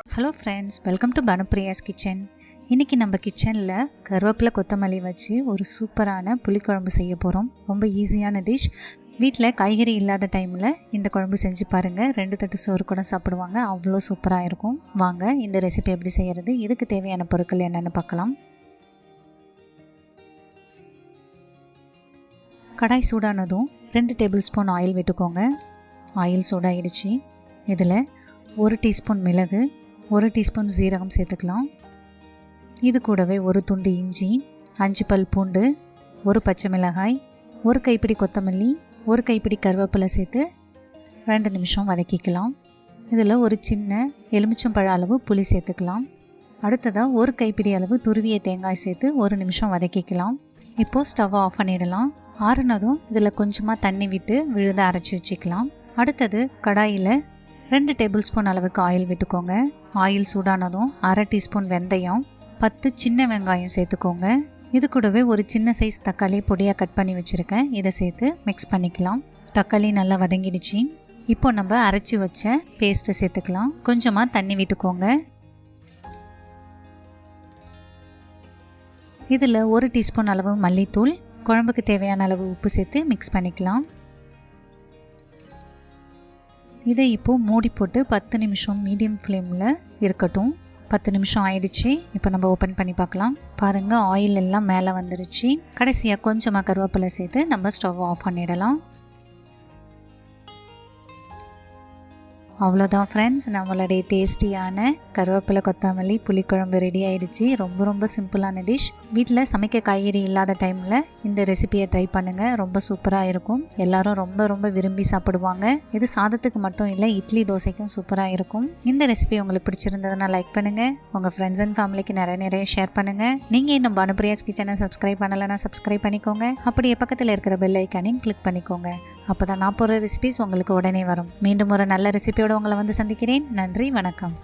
Hello friends, welcome to Bhanupriya's kitchen. இன்றைக்கி நம்ம கிச்சனில் கருவேப்பிலை கொத்தமல்லி வச்சு ஒரு சூப்பரான புளிக்குழம்பு செய்ய போகிறோம். ரொம்ப ஈஸியான டிஷ். வீட்டில் காய்கறி இல்லாத டைமில் இந்த குழம்பு செஞ்சு பாருங்கள். 2 தட்டு சோறு கூட சாப்பிடுவாங்க. அவ்வளோ சூப்பராக இருக்கும். வாங்க இந்த ரெசிபி எப்படி செய்கிறது, இதுக்கு தேவையான பொருட்கள் என்னென்னு பார்க்கலாம். கடாய் சூடானதும் 2 டேபிள் ஸ்பூன் ஆயில் விட்டுக்கோங்க. ஆயில் சூடாகிடுச்சு. இதில் 1 டீஸ்பூன் மிளகு, 1 டீஸ்பூன் சீரகம் சேர்த்துக்கலாம். இது கூடவே 1 துண்டு இஞ்சி, 5 பல் பூண்டு, 1 பச்சை மிளகாய், 1 கைப்பிடி கொத்தமல்லி, 1 கைப்பிடி கருவேப்பிலை சேர்த்து 2 நிமிஷம் வதக்கிக்கலாம். இதில் ஒரு சின்ன எலுமிச்சம்பழ அளவு புளி சேர்த்துக்கலாம். அடுத்ததாக 1 கைப்பிடி அளவு துருவிய தேங்காய் சேர்த்து 1 நிமிஷம் வதக்கிக்கலாம். இப்போது ஸ்டவ்வை ஆஃப் பண்ணிடலாம். ஆறுனதும் இதில் கொஞ்சமாக தண்ணி விட்டு விழுத அரைச்சி வச்சுக்கலாம். அடுத்தது கடாயில் 2 டேபிள் ஸ்பூன் அளவுக்கு ஆயில் விட்டுக்கோங்க. ஆயில் சூடானதும் 1/2 டீஸ்பூன் வெந்தயம், 10 சின்ன வெங்காயம் சேர்த்துக்கோங்க. இது கூடவே ஒரு சின்ன சைஸ் தக்காளி பொடியாக கட் பண்ணி வச்சுருக்கேன். இதை சேர்த்து மிக்ஸ் பண்ணிக்கலாம். தக்காளி நல்லா வதங்கிடுச்சு. இப்போ நம்ம அரைச்சி வச்ச பேஸ்ட்டை சேர்த்துக்கலாம். கொஞ்சமாக தண்ணி விட்டுக்கோங்க. இதில் 1 டீஸ்பூன் அளவு மல்லித்தூள், குழம்புக்கு தேவையான அளவு உப்பு சேர்த்து மிக்ஸ் பண்ணிக்கலாம். இதை இப்போது மூடி போட்டு 10 நிமிஷம் மீடியம் ஃப்ளேமில் இருக்கட்டும். 10 நிமிஷம் ஆயிடுச்சு. இப்போ நம்ம ஓப்பன் பண்ணி பார்க்கலாம். பாருங்கள், ஆயில் எல்லாம் மேலே வந்துடுச்சு. கடைசியாக கொஞ்சமாக கருவேப்பிலை சேர்த்து நம்ம ஸ்டவ் ஆஃப் பண்ணிடலாம். அவ்வளோதான் ஃப்ரெண்ட்ஸ், நம்மளுடைய டேஸ்டியான கருவேப்பிலை கொத்தமல்லி புளிக்குழம்பு ரெடி ஆகிடுச்சு. ரொம்ப சிம்பிளான டிஷ். வீட்டில் சமைக்க காய்கறி இல்லாத டைமில் இந்த ரெசிபியை ட்ரை பண்ணுங்கள். ரொம்ப சூப்பராக இருக்கும். எல்லோரும் ரொம்ப விரும்பி சாப்பிடுவாங்க. இது சாதத்துக்கு மட்டும் இல்லை, இட்லி தோசைக்கும் சூப்பராக இருக்கும். இந்த ரெசிபி உங்களுக்கு பிடிச்சிருந்ததுன்னா லைக் பண்ணுங்கள். உங்கள் ஃப்ரெண்ட்ஸ் அண்ட் ஃபேமிலிக்கு நிறைய ஷேர் பண்ணுங்கள். நீங்கள் இன்னும் பானுப்ரியாஸ் கிச்சனை சப்ஸ்கிரைப் பண்ணலைன்னா சப்ஸ்கிரைப் பண்ணிக்கோங்க. அப்படியே பக்கத்தில் இருக்கிற பெல் ஐக்கானையும் கிளிக் பண்ணிக்கோங்க. அப்போ தான் நான் போகிற ரெசிபிஸ் உங்களுக்கு உடனே வரும். மீண்டும் ஒரு நல்ல ரெசிபியோடு உங்களை வந்து சந்திக்கிறேன். நன்றி, வணக்கம்.